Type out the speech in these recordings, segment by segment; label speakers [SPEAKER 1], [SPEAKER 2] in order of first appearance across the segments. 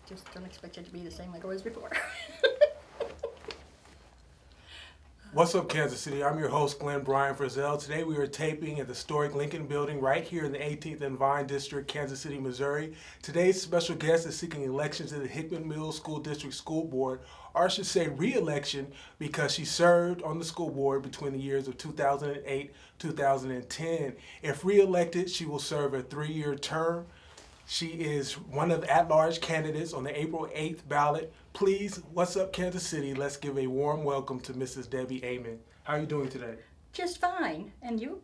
[SPEAKER 1] Just don't expect it to be the same like it was before.
[SPEAKER 2] What's up, Kansas City? I'm your host, Glenn Brian Frizzell. Today we are taping at the historic Lincoln Building right here in the 18th and Vine District, Kansas City, Missouri. Today's special guest is seeking election to the Hickman Millst School District School Board, or I should say re-election, because she served on the school board between the years of 2008 2010. If re-elected, she will serve a 3-year term. She is one of the at-large candidates on the April 8th ballot. Please, what's up, Kansas City? Let's give a warm welcome to Mrs. Debbie Aiman. How are you doing today?
[SPEAKER 1] Just fine. And you?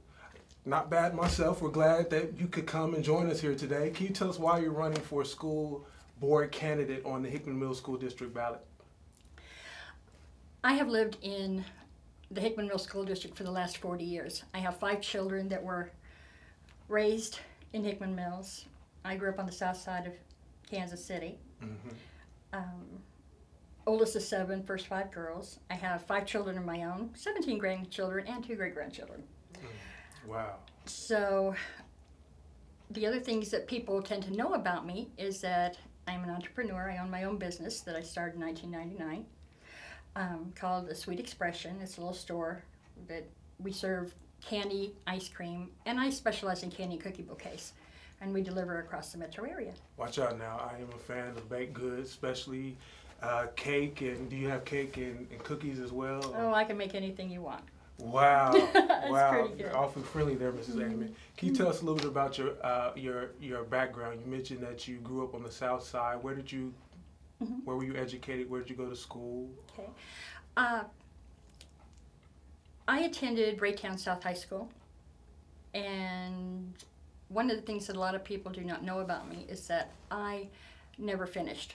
[SPEAKER 2] Not bad myself. We're glad that you could come and join us here today. Can you tell us why you're running for a school board candidate on the Hickman Millst School District ballot?
[SPEAKER 1] I have lived in the Hickman Millst School District for the last 40 years. I have 5 children that were raised in Hickman Mills. I grew up on the south side of Kansas City. Oldest of 7, first 5 girls. I have 5 children of my own, 17 grandchildren, and 2 great-grandchildren.
[SPEAKER 2] Wow.
[SPEAKER 1] So the other things that people tend to know about me is that I'm an entrepreneur. I own my own business that I started in 1999 called The Sweet Expression. It's a little store that we serve candy, ice cream, and I specialize in candy and cookie bouquets. And we deliver across the metro area.
[SPEAKER 2] Watch out now. I am a fan of baked goods, especially cake. And do you have cake and cookies as well?
[SPEAKER 1] Oh, I can make anything you want.
[SPEAKER 2] Wow.
[SPEAKER 1] That's
[SPEAKER 2] wow.
[SPEAKER 1] pretty good.
[SPEAKER 2] Awfully friendly there, Mrs. Aiman. Can you tell us a little bit about your background? You mentioned that you grew up on the south side. Where were you educated? Where did you go to school?
[SPEAKER 1] Okay. I attended Raytown South High School, and one of the things that a lot of people do not know about me is that I never finished.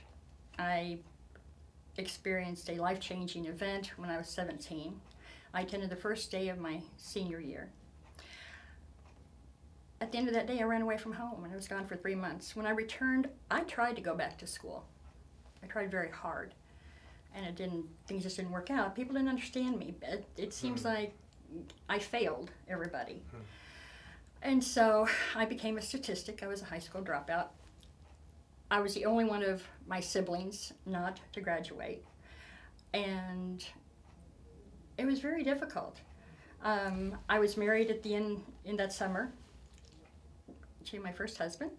[SPEAKER 1] I experienced a life-changing event when I was 17. I attended the first day of my senior year. At the end of that day, I ran away from home, and I was gone for 3 months. When I returned, I tried to go back to school. I tried very hard, and things just didn't work out. People didn't understand me. It seems like I failed everybody. And so I became a statistic. I was a high school dropout. I was the only one of my siblings not to graduate. And it was very difficult. I was married at the end in that summer to my first husband.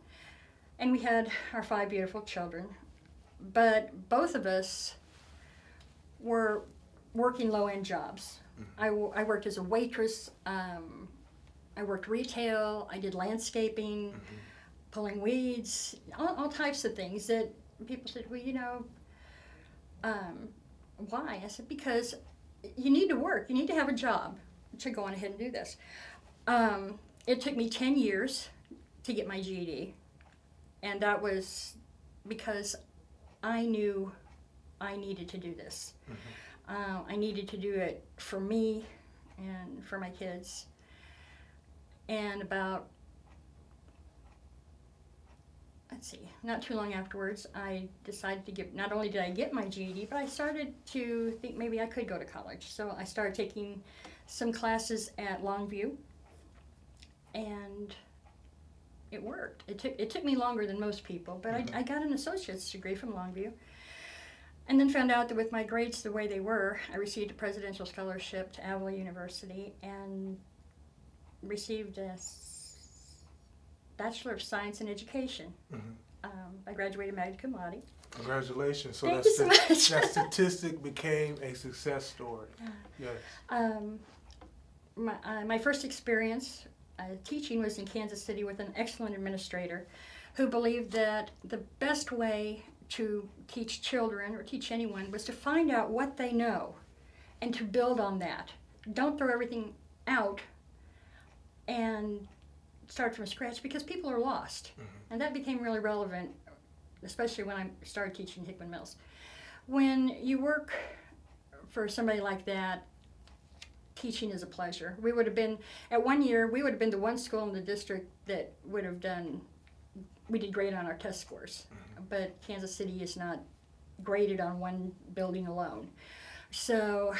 [SPEAKER 1] And we had our 5 beautiful children. But both of us were working low-end jobs. I worked as a waitress. I worked retail, I did landscaping, pulling weeds, all types of things that people said, well, you know, why? I said, because you need to work, you need to have a job to go on ahead and do this. It took me 10 years to get my GED, and that was because I knew I needed to do this. I needed to do it for me and for my kids. And about, not too long afterwards, I decided to not only did I get my GED, but I started to think maybe I could go to college. So I started taking some classes at Longview, and it worked. It took me longer than most people, but I got an associate's degree from Longview, and then found out that with my grades the way they were, I received a presidential scholarship to Avila University, and received a Bachelor of Science in Education. I graduated magna cum laude.
[SPEAKER 2] Congratulations. So
[SPEAKER 1] Thank you so much.
[SPEAKER 2] That statistic became a success story. Yes.
[SPEAKER 1] My first experience teaching was in Kansas City with an excellent administrator who believed that the best way to teach children or teach anyone was to find out what they know and to build on that. Don't throw everything out and start from scratch, because people are lost. And that became really relevant, especially when I started teaching Hickman Mills. When you work for somebody like that, teaching is a pleasure. We would have been, at one year, we would have been the one school in the district that would have we did great on our test scores. But Kansas City is not graded on one building alone. So,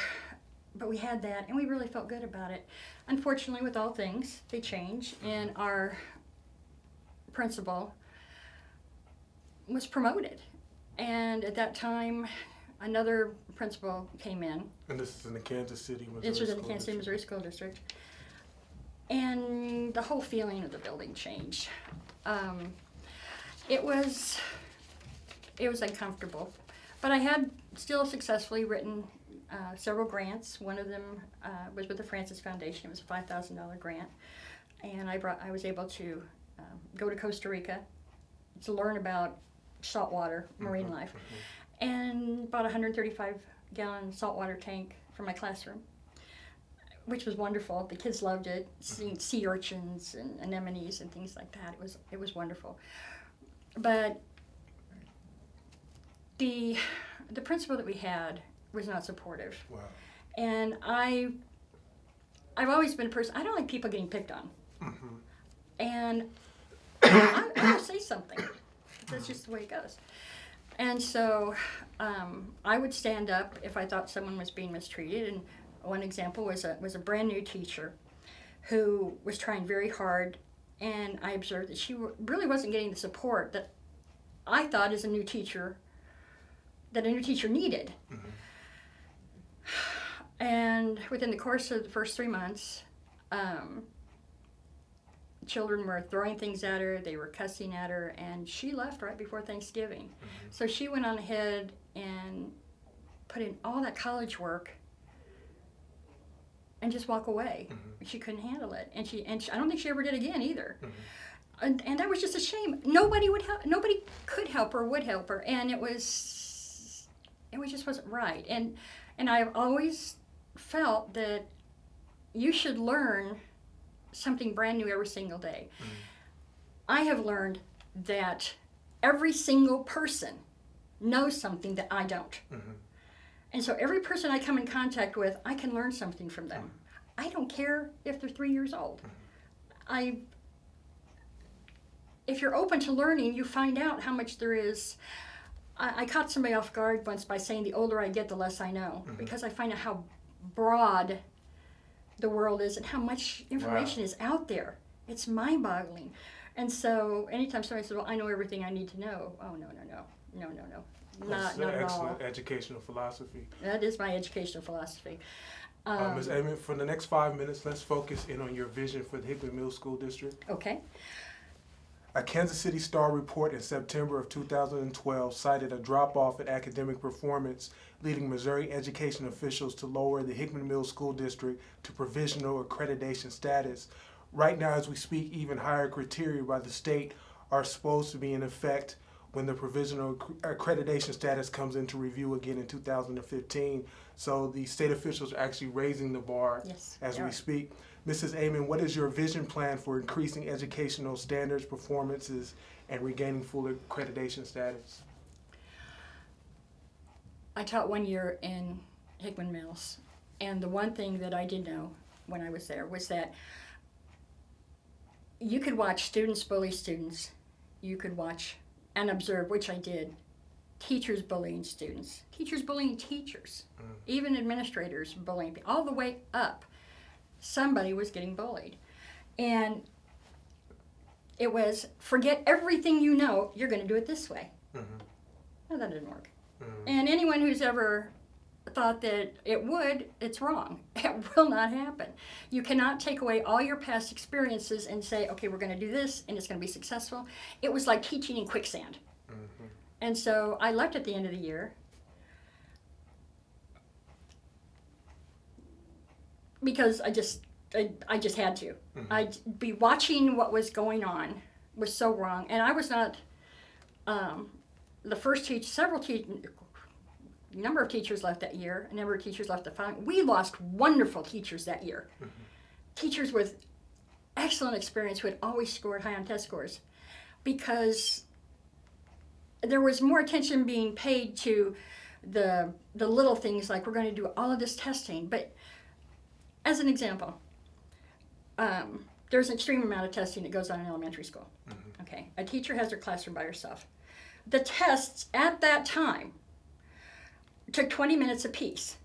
[SPEAKER 1] but we had that, and we really felt good about it. Unfortunately, with all things, they change, and our principal was promoted. And at that time, another principal came in.
[SPEAKER 2] And this is in the Kansas City, Missouri.
[SPEAKER 1] This was in the Kansas City, Missouri School District. And the whole feeling of the building changed. It was uncomfortable. But I had still successfully written several grants. One of them was with the Francis Foundation. It was a $5,000 grant. And I was able to go to Costa Rica to learn about saltwater, marine life, and bought a 135-gallon saltwater tank for my classroom, which was wonderful. The kids loved it, seeing sea urchins and anemones and things like that. It was wonderful. But the principal that we had was not supportive.
[SPEAKER 2] Wow.
[SPEAKER 1] And I've always been a person, I don't like people getting picked on. And I will say something. That's just the way it goes. And so I would stand up if I thought someone was being mistreated. And one example was a brand new teacher who was trying very hard, and I observed that she really wasn't getting the support that I thought as a new teacher needed. And within the course of the first 3 months, children were throwing things at her, they were cussing at her, and she left right before Thanksgiving. So she went on ahead and put in all that college work and just walk away. She couldn't handle it, and I don't think she ever did again either. And that was just a shame. Nobody could help her, would help her, and it just wasn't right. And I've always felt that you should learn something brand new every single day. I have learned that every single person knows something that I don't. And so every person I come in contact with, I can learn something from them. I don't care if they're 3 years old. If you're open to learning, you find out how much there is. I caught somebody off guard once by saying the older I get, the less I know, because I find out how broad the world is and how much information is out there. It's mind-boggling. And so anytime somebody says, well, I know everything I need to know, oh, no.
[SPEAKER 2] That's
[SPEAKER 1] Not at all.
[SPEAKER 2] Excellent educational philosophy.
[SPEAKER 1] That is my educational philosophy.
[SPEAKER 2] Ms. Aiman, for the next 5 minutes, let's focus in on your vision for the Hickman Middle School District.
[SPEAKER 1] Okay.
[SPEAKER 2] A Kansas City Star report in September of 2012 cited a drop-off in academic performance, leading Missouri education officials to lower the Hickman Middle School District to provisional accreditation status. Right now, as we speak, even higher criteria by the state are supposed to be in effect when the provisional accreditation status comes into review again in 2015. So the state officials are actually raising the bar as we speak. Mrs. Aiman, what is your vision plan for increasing educational standards, performances, and regaining full accreditation status?
[SPEAKER 1] I taught 1 year in Hickman Mills, and the one thing that I did know when I was there was that you could watch students bully students. You could watch and observe, which I did, teachers bullying students, teachers bullying teachers, even administrators bullying, all the way up. Somebody was getting bullied. And it was, forget everything you know, you're going to do it this way. No, that didn't work. And anyone who's ever thought that it would, it's wrong. It will not happen. You cannot take away all your past experiences and say, okay, we're going to do this and it's going to be successful. It was like teaching in quicksand. And so I left at the end of the year because I just had to. I'd be watching what was going on was so wrong. And I was not the first number of teachers left that year, a number of teachers left the following. We lost wonderful teachers that year. Teachers with excellent experience who had always scored high on test scores, because there was more attention being paid to the little things, like we're going to do all of this testing. But as an example, there's an extreme amount of testing that goes on in elementary school. Okay, a teacher has their classroom by herself. The tests at that time took 20 minutes apiece.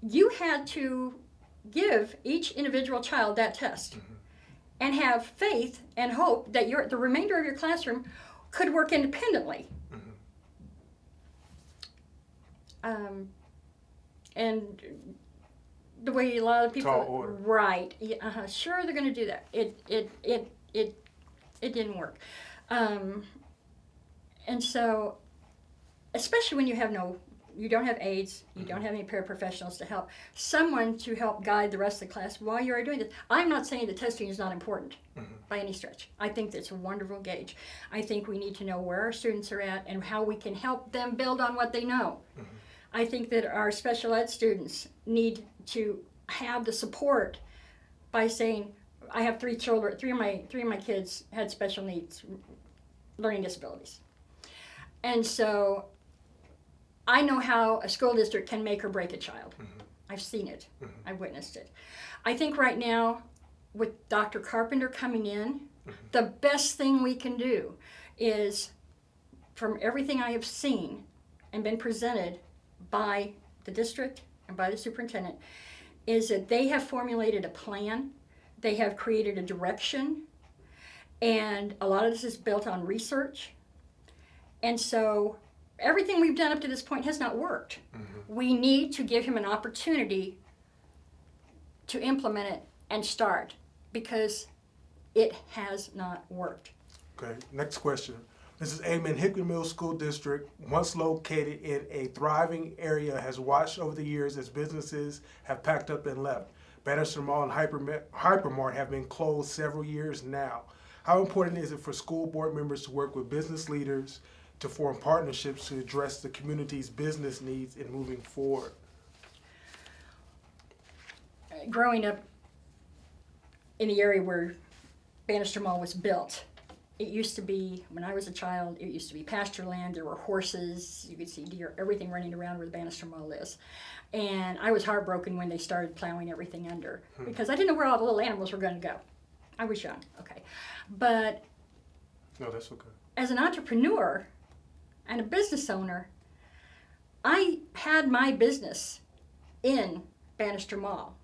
[SPEAKER 1] You had to give each individual child that test and have faith and hope that the remainder of your classroom could work independently. And the way a lot of people,
[SPEAKER 2] Tall order.
[SPEAKER 1] right? Yeah, sure, they're going to do that. It didn't work, and so, especially when you don't have aides, you don't have any paraprofessionals to help, someone to help guide the rest of the class while you're doing this. I'm not saying that testing is not important by any stretch. I think that's a wonderful gauge. I think we need to know where our students are at and how we can help them build on what they know. I think that our special ed students need to have the support by saying, I have 3 children, three of my kids had special needs, learning disabilities. And so I know how a school district can make or break a child. I've seen it. I've witnessed it. I think right now, with Dr. Carpenter coming in, the best thing we can do is, from everything I have seen and been presented by the district and by the superintendent, is that they have formulated a plan, they have created a direction, and a lot of this is built on research. And so everything we've done up to this point has not worked. We need to give him an opportunity to implement it and start, because it has not worked.
[SPEAKER 2] Okay, next question. Mrs. Aiman, Hickman Middle School District, once located in a thriving area, has watched over the years as businesses have packed up and left. Bannister Mall and Hypermart have been closed several years now. How important is it for school board members to work with business leaders to form partnerships to address the community's business needs in moving forward?
[SPEAKER 1] Growing up in the area where Bannister Mall was built, it used to be, when I was a child, it used to be pasture land. There were horses, you could see deer, everything running around where the Bannister Mall is. And I was heartbroken when they started plowing everything under, because I didn't know where all the little animals were going to go. I was young, okay. But
[SPEAKER 2] No, that's okay.
[SPEAKER 1] as an entrepreneur and a business owner, I had my business in Bannister Mall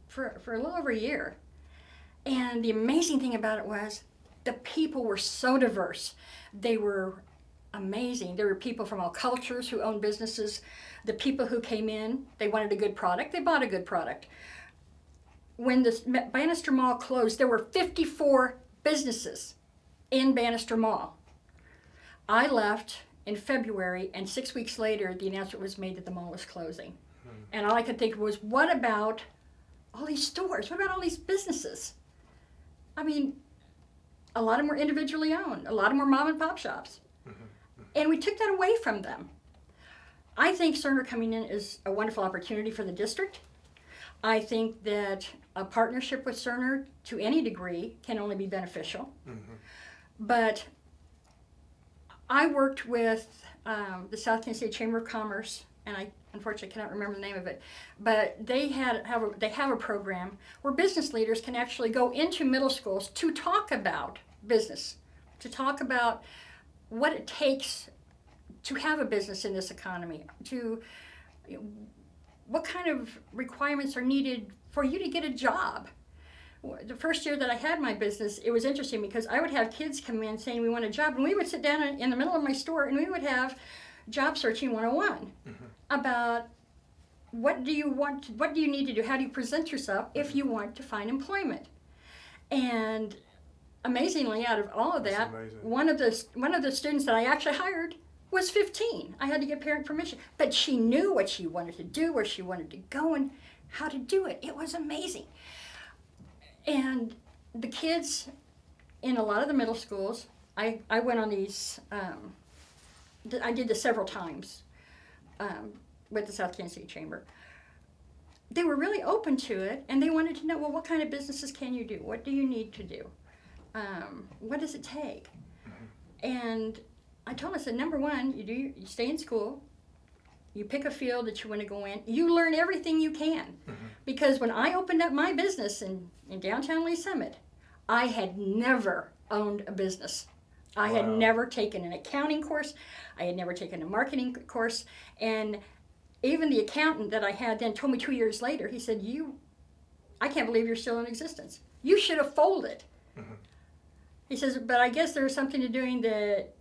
[SPEAKER 1] for a little over a year. And the amazing thing about it was the people were so diverse. They were amazing. There were people from all cultures who owned businesses. The people who came in, they wanted a good product, they bought a good product. When the Bannister Mall closed, there were 54 businesses in Bannister Mall. I left in February, and 6 weeks later, the announcement was made that the mall was closing. And all I could think was, what about all these stores? What about all these businesses? I mean, a lot of them were individually owned. A lot of them were mom and pop shops. And we took that away from them. I think Cerner coming in is a wonderful opportunity for the district. I think that a partnership with Cerner to any degree can only be beneficial. But I worked with the South Kansas City Chamber of Commerce, and I unfortunately cannot remember the name of it, but they have a program where business leaders can actually go into middle schools to talk about business, to talk about what it takes to have a business in this economy, to what kind of requirements are needed for you to get a job. The first year that I had my business, it was interesting because I would have kids come in saying we want a job, and we would sit down in the middle of my store and we would have job searching 101 about what do you need to do, how do you present yourself if you want to find employment. And amazingly, out of all of that, one of the students that I actually hired was 15. I had to get parent permission, but she knew what she wanted to do, where she wanted to go, and how to do it. It was amazing. And the kids in a lot of the middle schools, I went on these, I did this several times with the South Kansas City Chamber. They were really open to it, and they wanted to know, well, what kind of businesses can you do? What do you need to do? What does it take? And I told them, I said, number one, you stay in school, you pick a field that you want to go in, you learn everything you can. Because when I opened up my business in downtown Lee Summit, I had never owned a business. I had never taken an accounting course. I had never taken a marketing course. And even the accountant that I had then told me 2 years later, he said, I can't believe you're still in existence. You should have folded. He says, but I guess there's something to doing that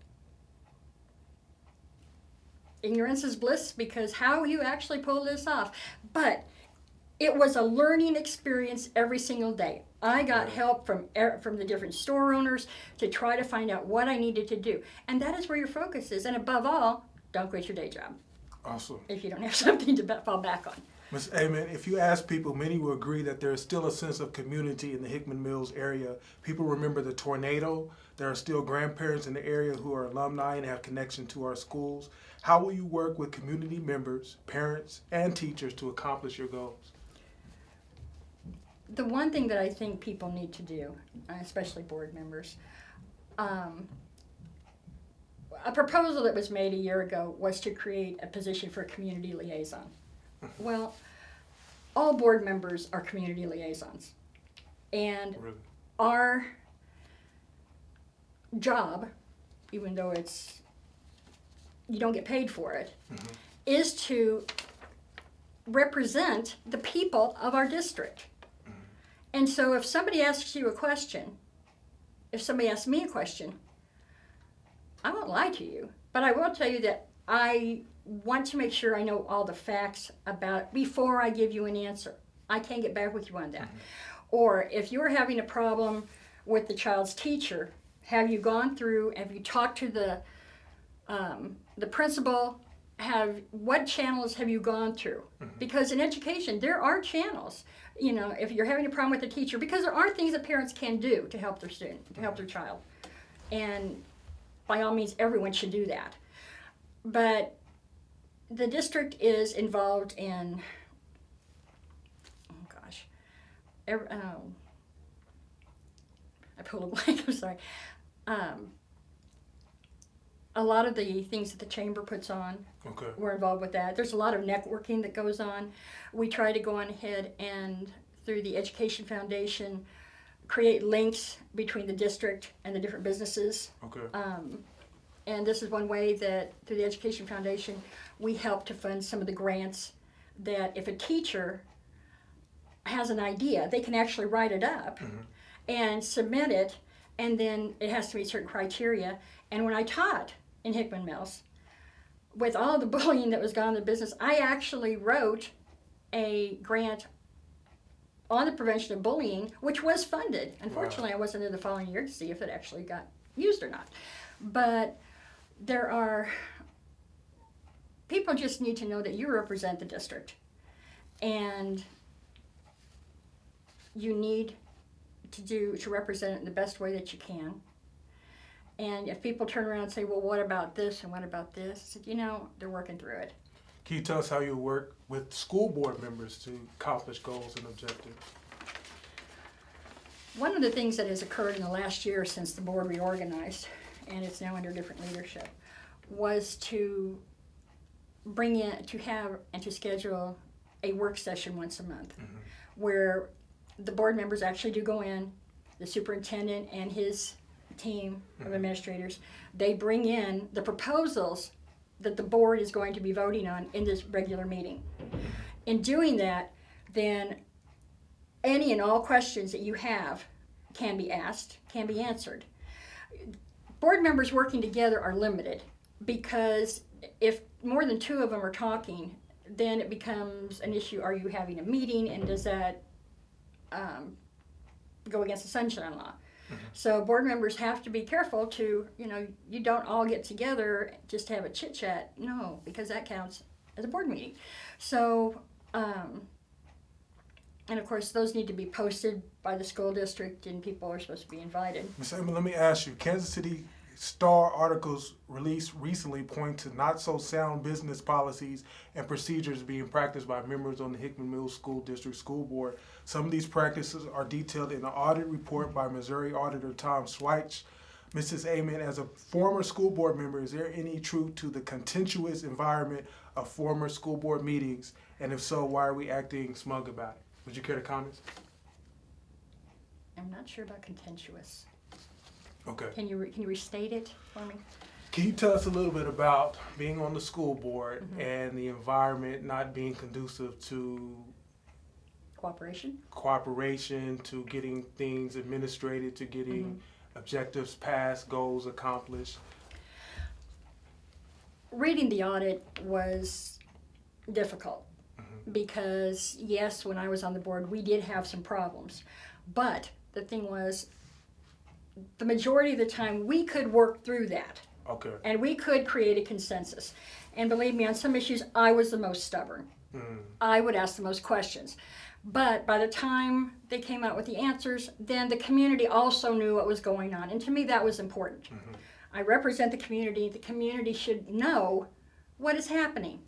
[SPEAKER 1] ignorance is bliss, because how you actually pull this off. But it was a learning experience every single day. I got help from the different store owners to try to find out what I needed to do. And that is where your focus is. And above all, don't quit your day job.
[SPEAKER 2] Awesome.
[SPEAKER 1] If you don't have something to fall back on.
[SPEAKER 2] Ms. Aiman, if you ask people, many will agree that there is still a sense of community in the Hickman Mills area. People remember the tornado. There are still grandparents in the area who are alumni and have connection to our schools. How will you work with community members, parents, and teachers to accomplish your goals?
[SPEAKER 1] The one thing that I think people need to do, especially board members, a proposal that was made a year ago was to create a position for a community liaison. Well, all board members are community liaisons. And
[SPEAKER 2] Really?
[SPEAKER 1] our job, even though you don't get paid for it, is to represent the people of our district. And so if somebody asks you a question, if somebody asks me a question, I won't lie to you, but I will tell you that I want to make sure I know all the facts about it before I give you an answer. I can't get back with you on that. Or if you're having a problem with the child's teacher, have you gone through, have you talked to the principal? What channels have you gone through? Because in education, there are channels. You know, if you're having a problem with the teacher, because there are things that parents can do to help their student, to help their child. And by all means, everyone should do that. But the district is involved in, I pulled a blank, I'm sorry. A lot of the things that the chamber puts on, we're involved with that. There's a lot of networking that goes on. We try to go on ahead and, through the Education Foundation, create links between the district and the different businesses. And this is one way that, through the Education Foundation, we help to fund some of the grants that if a teacher has an idea, they can actually write it up and submit it, and then it has to meet certain criteria. And when I taught in Hickman Mills, with all the bullying that was going on in the business, I actually wrote a grant on the prevention of bullying, which was funded. Unfortunately, I wasn't there the following year to see if it actually got used or not. But people just need to know that you represent the district, and you need to represent it in the best way that you can. And if people turn around and say, well, what about this and what about this? I said, they're working through it.
[SPEAKER 2] Can you tell us how you work with school board members to accomplish goals and objectives?
[SPEAKER 1] One of the things that has occurred in the last year since the board reorganized, and it's now under different leadership, was to bring in, to have and to schedule a work session once a month, where the board members actually do go in, the superintendent and his team of administrators, they bring in the proposals that the board is going to be voting on in this regular meeting. In doing that, then any and all questions that you have can be asked, can be answered. Board members working together are limited, because if more than two of them are talking, then it becomes an issue. Are you having a meeting, and does that go against the Sunshine Law? So board members have to be careful to, you don't all get together just to have a chit chat. No, because that counts as a board meeting. So, and of course, those need to be posted by the school district, and people are supposed to be invited. Ms.
[SPEAKER 2] Aiman, let me ask you, Kansas City Star articles released recently point to not so sound business policies and procedures being practiced by members on the Hickman Mills School District School Board. Some of these practices are detailed in an audit report by Missouri Auditor Tom Schweitz. Mrs. Aiman, as a former school board member, is there any truth to the contentious environment of former school board meetings? And if so, why are we acting smug about it? Would you care to comment?
[SPEAKER 1] I'm not sure about contentious.
[SPEAKER 2] Okay.
[SPEAKER 1] Can you restate it for me?
[SPEAKER 2] Can you tell us a little bit about being on the school board and the environment not being conducive to cooperation, to getting things administrated, to getting objectives passed, goals accomplished?
[SPEAKER 1] reading the audit was difficult because, yes, when I was on the board, we did have some problems. But the thing was, the majority of the time, we could work through that.
[SPEAKER 2] Okay.
[SPEAKER 1] And we could create a consensus. And believe me, on some issues, I was the most stubborn. I would ask the most questions. But by the time they came out with the answers, then the community also knew what was going on. And to me, that was important. I represent the community. The community should know what is happening.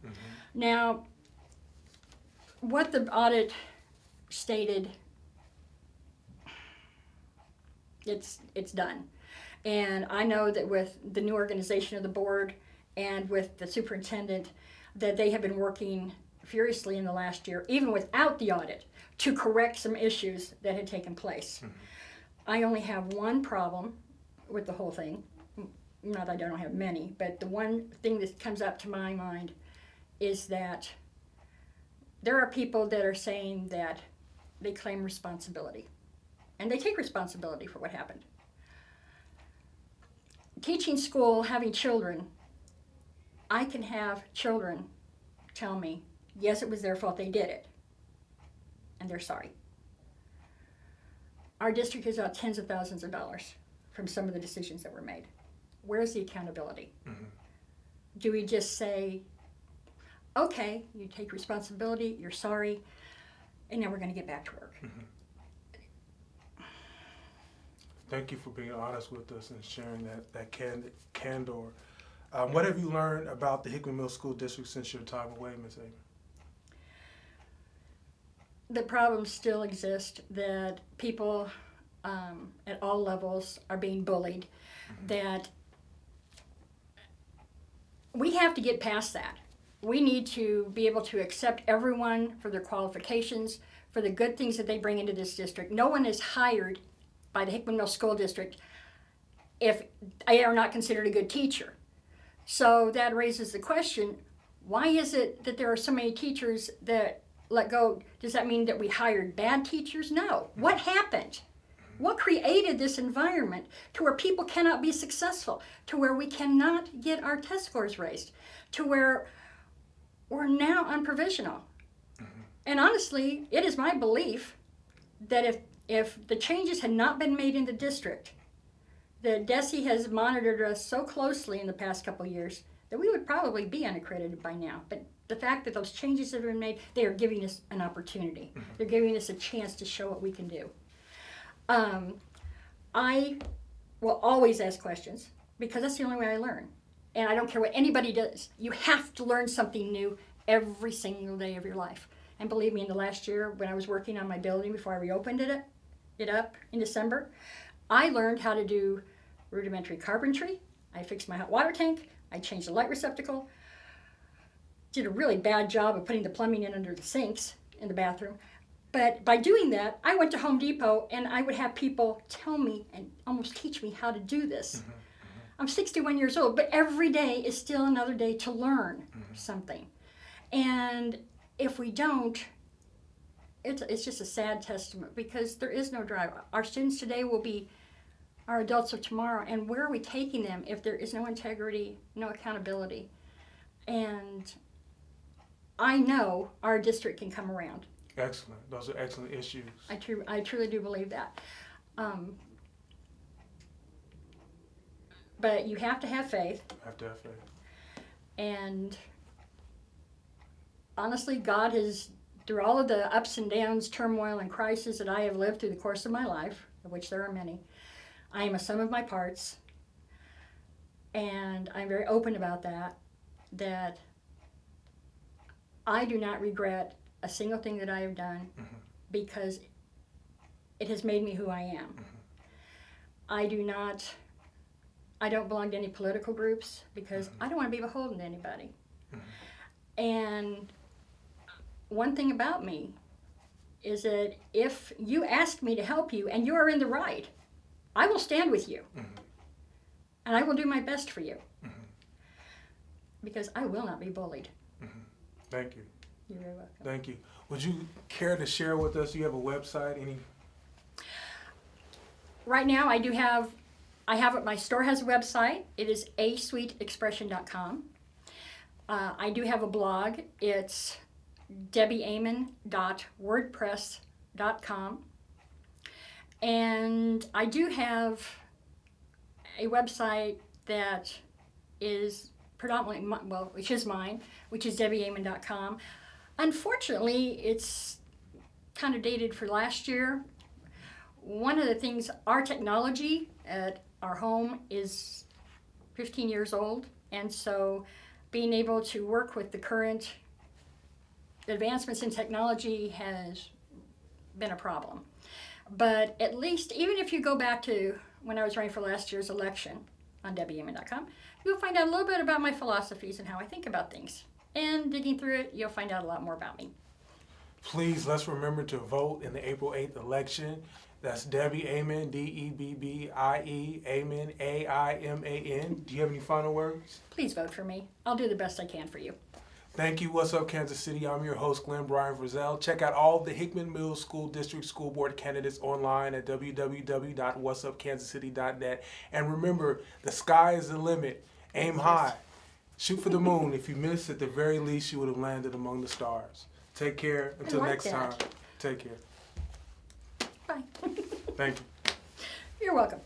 [SPEAKER 1] Now, what the audit stated, it's done. And I know that with the new organization of the board and with the superintendent, that they have been working furiously in the last year, even without the audit, to correct some issues that had taken place. I only have one problem with the whole thing. Not that I don't have many, but the one thing that comes up to my mind is that there are people that are saying that they claim responsibility. And they take responsibility for what happened. Teaching school, having children, I can have children tell me, yes, it was their fault, they did it, and they're sorry. Our district has got tens of thousands of dollars from some of the decisions that were made. Where's the accountability? Do we just say, okay, you take responsibility, you're sorry, and now we're going to get back to work?
[SPEAKER 2] Thank you for being honest with us and sharing that candor. What have you learned about the Hickman Millst School District since your time away, Ms. Aiman?
[SPEAKER 1] The problems still exist, that people at all levels are being bullied, that we have to get past that. We need to be able to accept everyone for their qualifications, for the good things that they bring into this district. No one is hired by the Hickman Millst School District if they are not considered a good teacher. So that raises the question, why is it that there are so many teachers that let go? Does that mean that we hired bad teachers? No. What happened? What created this environment to where people cannot be successful, to where we cannot get our test scores raised, to where we're now on provisional? And honestly, it is my belief that if the changes had not been made in the district, that DESE has monitored us so closely in the past couple of years that we would probably be unaccredited by now. But the fact that those changes have been made, they are giving us an opportunity. They're giving us a chance to show what we can do. I will always ask questions because that's the only way I learn. And I don't care what anybody does. You have to learn something new every single day of your life. And believe me, in the last year when I was working on my building before I reopened it up in December, I learned how to do rudimentary carpentry. I fixed my hot water tank. I changed the light receptacle. Did a really bad job of putting the plumbing in under the sinks in the bathroom. But by doing that, I went to Home Depot and I would have people tell me and almost teach me how to do this. I'm 61 years old, but every day is still another day to learn something. And if we don't, it's just a sad testament because there is no drive. Our students today will be our adults of tomorrow, and where are we taking them if there is no integrity, no accountability? And I know our district can come around.
[SPEAKER 2] Excellent. Those are excellent issues.
[SPEAKER 1] I truly do believe that. But you have to have faith.
[SPEAKER 2] Have to have faith.
[SPEAKER 1] And honestly, God has, through all of the ups and downs, turmoil and crisis that I have lived through the course of my life, of which there are many, I am a sum of my parts. And I'm very open about that I do not regret a single thing that I have done because it has made me who I am. I don't belong to any political groups because I don't want to be beholden to anybody. And one thing about me is that if you ask me to help you and you are in the right, I will stand with you. And I will do my best for you. Because I will not be bullied.
[SPEAKER 2] Thank you.
[SPEAKER 1] You're very welcome.
[SPEAKER 2] Thank you. Would you care to share with us? Do you have a website?
[SPEAKER 1] Right now, my store has a website. It is asweetexpression.com. I do have a blog. It's debbieaiman.wordpress.com. And I do have a website that is predominantly, which is mine, which is debbieaiman.com. Unfortunately, it's kind of dated for last year. One of the things, our technology at our home is 15 years old, and so being able to work with the current advancements in technology has been a problem. But at least, even if you go back to when I was running for last year's election on debbieaiman.com, you'll find out a little bit about my philosophies and how I think about things. And digging through it, you'll find out a lot more about me.
[SPEAKER 2] Please, let's remember to vote in the April 8th election. That's Debbie Aiman, D-E-B-B-I-E, Aiman, A-I-M-A-N. Do you have any final words?
[SPEAKER 1] Please vote for me. I'll do the best I can for you.
[SPEAKER 2] Thank you. What's up, Kansas City? I'm your host, Glenn Bryan Frizzell. Check out all of the Hickman Millst School District School Board candidates online at www.whatsupkansascity.net. And remember, the sky is the limit. Aim high. Shoot for the moon. If you missed, at the very least, you would have landed among the stars. Take care. Until next time. Take care.
[SPEAKER 1] Bye.
[SPEAKER 2] Thank you.
[SPEAKER 1] You're welcome.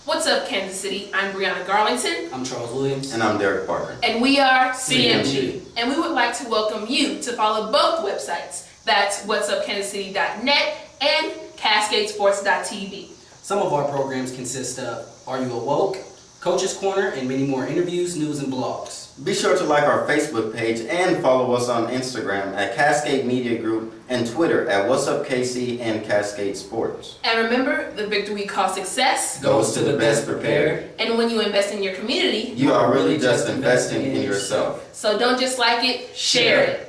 [SPEAKER 3] What's up, Kansas City? I'm Brianna Garlington.
[SPEAKER 4] I'm Charles Williams.
[SPEAKER 5] And I'm Derek Parker.
[SPEAKER 3] And we are CMG.
[SPEAKER 5] CMG.
[SPEAKER 3] And we would like to welcome you to follow both websites. That's whatsupkansascity.net and cascadesports.tv.
[SPEAKER 4] Some of our programs consist of Are You Awoke?, Coach's Corner, and many more interviews, news, and blogs.
[SPEAKER 5] Be sure to like our Facebook page and follow us on Instagram at Cascade Media Group and Twitter at What's Up KC and Cascade Sports.
[SPEAKER 3] And remember, the victory we call success
[SPEAKER 5] Goes to the best prepared.
[SPEAKER 3] And when you invest in your community,
[SPEAKER 5] You are really just investing in yourself.
[SPEAKER 3] So don't just like it, share it.